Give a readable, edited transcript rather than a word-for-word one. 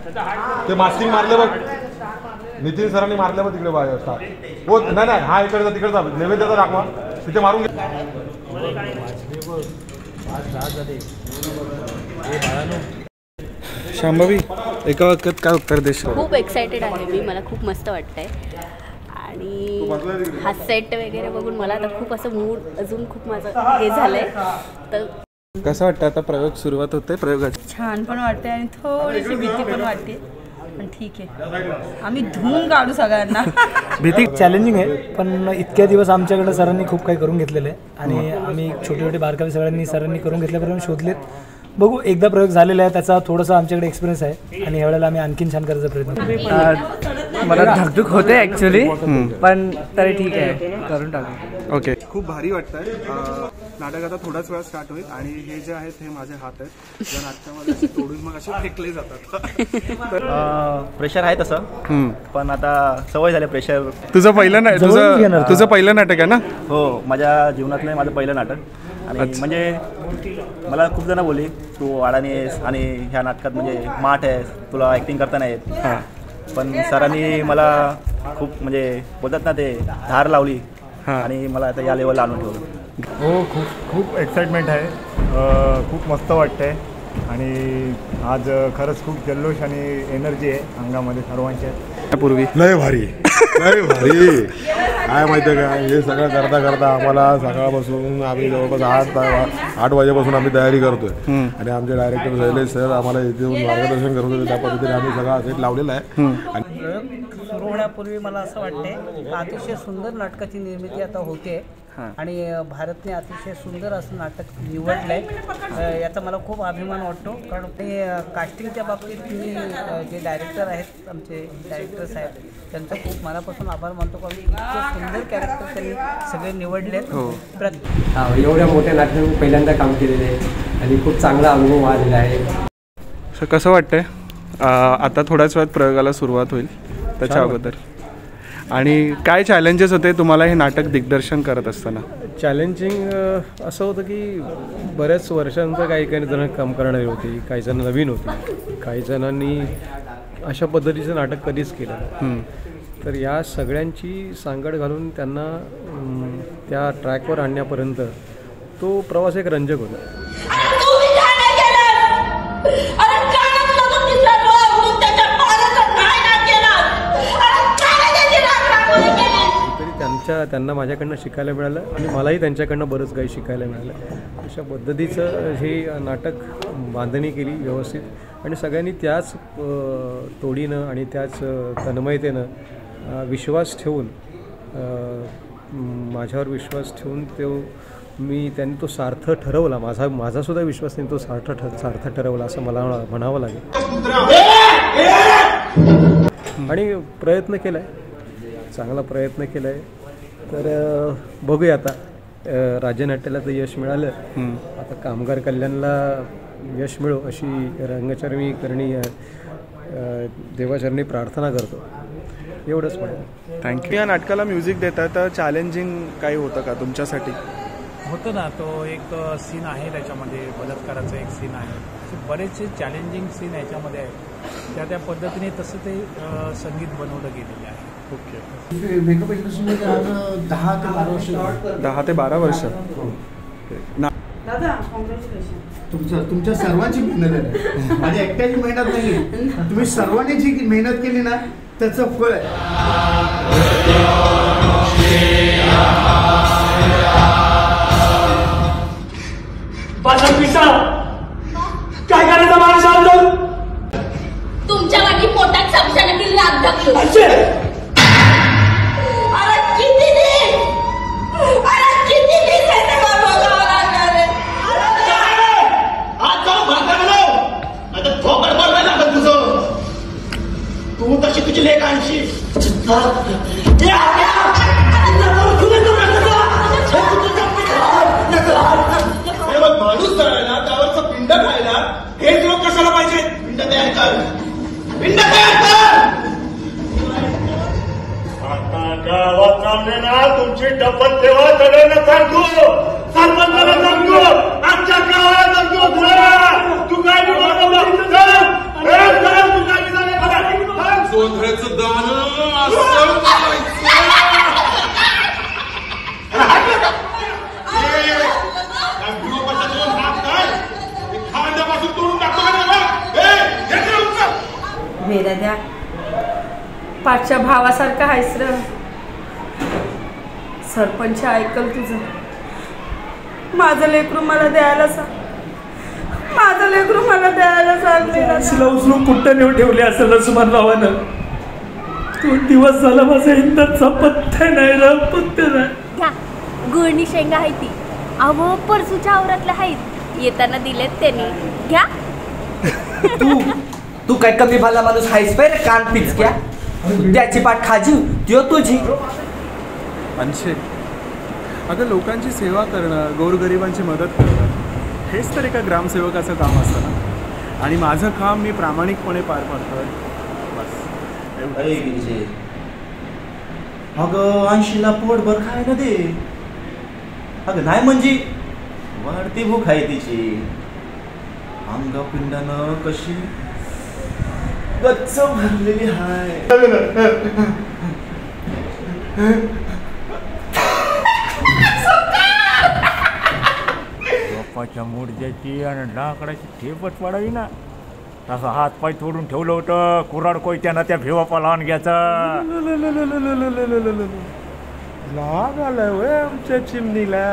ते मास्किंग मारले बघ, नितीन सरांनी मारले बघ तिकडे बाहेर हो. नाही नाही, हा इकडे तिकडचा नैवेद्याचा दाखवा, तिथे मारून घे. शांभवी, एका वाक्यात काय उत्तर देशील? खूप एक्सायटेड आहे मी, मला खूप मस्त वाटतंय आणि हा सेट वगैरे बघून मला आता खूप असं मूड अजून खूप माझं हे झालंय. तर कसं वाटतं आता प्रयोग सुरुवात होते प्रयोगाची? छान पण वाटते आणि थोडीशी भीती पण वाटते, पण ठीक आहे, आम्ही धुवून काढू सगळ्यांना. भीती चॅलेंजिंग आहे, पण इतक्या दिवस आमच्याकडे सरांनी खूप काही करून घेतलेलं आहे आणि आम्ही छोटे छोटे बारकावे सरांनी करून घेतल्यापर्यंत शोधलेत. बघू, एकदा प्रयोग झालेला आहे, त्याचा थोडासा आमच्याकडे एक्सपिरियन्स आहे आणि यावेळेला आम्ही आणखीन छान करायचा प्रयत्न. मला धकधक होते ॲक्च्युली, पण तरी ठीक आहे, करून टाकू. ओके, खूप भारी वाटतंय. नाटक आता थोड्याच वेळा स्टार्ट होईल आणि हे जे आहेत हे माझे हात आहेत, ज्या नाटकामध्ये असे तोडून मग असे फेकले जातात. प्रेशर आहे तसं, पण आता सवय झाली प्रेशर. तुझं पहिलं नाटक आहे ना? हो, माझ्या जीवनातलं माझं पहिलं नाटक. आणि म्हणजे मला खूप जण बोलली तू अडाणी आहेस आणि ह्या नाटकात म्हणजे माठ आहेस, तुला ॲक्टिंग करता नाही येत. पण सरांनी मला खूप म्हणजे बोलतात ना ते धार लावली आणि मला आता या लेवलला आणून ठेवलं. हो, खूप एक्साइटमेंट आहे, खूप मस्त वाटतंय आणि आज खरंच खूप जल्लोष आणि एनर्जी आहे अंगामध्ये सर्वांच्या. पूर्वी लय भारी काय माहिती आहे का, हे सगळं करता करता आम्हाला सकाळपासून आम्ही जवळपास 8 वाजेपासून आम्ही तयारी करतोय आणि आमचे डायरेक्टर शैलेश सर आम्हाला इथे मार्गदर्शन करत होते. त्या पद्धतीने आम्ही सगळा सेट लावलेला आहे. सुरू होण्यापूर्वी मला असं वाटते अतिशय सुंदर नाटकाची निर्मिती आता होते आणि भारतने अतिशय सुंदर असं नाटक निवडलंय, याचा मला खूप अभिमान वाटतो. कारण ते कास्टिंगच्या बाबतीत तुम्ही जे डायरेक्टर आहेत, आमचे डायरेक्टर साहेब, त्यांचा खूप मनापासून आभार मानतो. कारण इतके सुंदर कॅरेक्टर त्यांनी सगळे निवडलेत. एवढ्या मोठ्या नाटकात पहिल्यांदा काम केलेलं आहे आणि खूप चांगला अनुभव आलेला आहे. कसं वाटतंय? आता थोड्याच वेळात प्रयोगाला सुरुवात होईल, त्याच्या अगोदर आणि काय चॅलेंजेस होते तुम्हाला हे नाटक दिग्दर्शन करत असताना? चॅलेंजिंग असं होतं की बऱ्याच वर्षांचं काही जण काम करणारी होती, काही जण नवीन होती, काही जणांनी अशा पद्धतीचं नाटक कधीच केलं. तर या सगळ्यांची सांगड घालून त्यांना त्या ट्रॅकवर आणण्यापर्यंत तो प्रवास एक रंजक होता. त्यांना माझ्याकडनं शिकायला मिळालं आणि मलाही त्यांच्याकडनं बरंच काही शिकायला मिळालं. अशा पद्धतीचं हे नाटक बांधणी केली व्यवस्थित आणि सगळ्यांनी त्याच तोडीनं आणि त्याच तन्मयतेनं विश्वास ठेवून, माझ्यावर विश्वास ठेवून त्यांनी तो सार्थ ठरवला. माझासुद्धा विश्वास त्यांनी तो सार्थ ठरवला असं मला म्हणावं लागेल. आणि प्रयत्न केला आहे, चांगला प्रयत्न केला आहे. तर बघूया आता, राज्यनाट्याला तर यश मिळालं, आता कामगार कल्याणला यश मिळो अशी रंगचरणी करणी देवाचरणी प्रार्थना करतो. एवढंच पण. थँक्यू. या नाटकाला म्युझिक देता तर चॅलेंजिंग काही होतं का तुमच्यासाठी? होतं ना, तो एक सीन आहे त्याच्यामध्ये, बलात्काराचा एक सीन आहे. बरेचसे चॅलेंजिंग सीन याच्यामध्ये आहेत, त्या पद्धतीने तसं ते संगीत बनवलं गेलेलं आहे. ओके. मेकअप इंडस्ट्रीमध्ये आज 10 ते 12 वर्ष. 10 ते 12 वर्ष. दादा, कॉंग्रॅच्युलेशन. तुमच्या सर्वांची मेहनत आहे, माझी एकट्याची मेहनत नाही. तुम्ही सर्वांनी जी मेहनत केली ना त्याचं फळ आहे. काय करायचं माझ्या तुमच्या वाटी पोटात समशानातील राग दाखल. अरे किती दिस आहे बघावं लागणार. आज जाऊ भाकर बनव, आता थोबड बनवायला लागत तुझं. तू तशी तुझी लेख आणशी. माणूस तळायला, त्यावरचं पिंड खायला हेच लोक कशाला पाहिजे? पिंड तयार कर, पिंड तयार कर. आता गावात चालले ना तुमची डबल तेव्हा सगळ्यांना सांगतो, सरपंचाला सांगतो, आमच्या गावाला सांगतो. तू काय तू काय गोंधळाचं दान असं खांद्यापासून तोडून वेदा द्या पाठच्या भावासारखा आहेस र. सरपंच ऐकल तुझं. माझं लेकरू मला द्यायला सांग. माझं लेकरू मला द्यायला सांग. तिला उचलून कुठं नेऊन ठेवले असेल रसुमानरावानं. 2 दिवस झाला माझा इंदाचा पत्ता नाही रा, पत्ता नाही. घ्या गुळणी शेंगा आहे ती. अहो परसूच्या आवरातल्या आहेत. येताना दिलेत त्यांनी. घ्या. तू काय कमी भला माणूस हायस पाय रे कान पिचक्या. त्याची पाठ खाजी त्यो तुझी. अंशे अगं लोकांची सेवा करणं, गोरगरिबांची मदत करणं हेच तर एका ग्रामसेवकाचं काम असतं ना. आणि माझं काम मी प्रामाणिकपणे पार पाडतोय बस. अगं 80ला पोटभर खायला दे. अगं नाही म्हणजे वाढती भूक आहे तिची. अंगपिंडानं कशी गच्च भरलेली हाय. बाप्पाच्या मूर्जाची आणि लाकडाची ठेपट पडावी ना. तसं हात पाय तोडून ठेवलं होतं कुऱ्हाड कोयत्यानं त्या भिवापा लावून घ्यायचा. लाग आलाय आमच्या चिमणीला.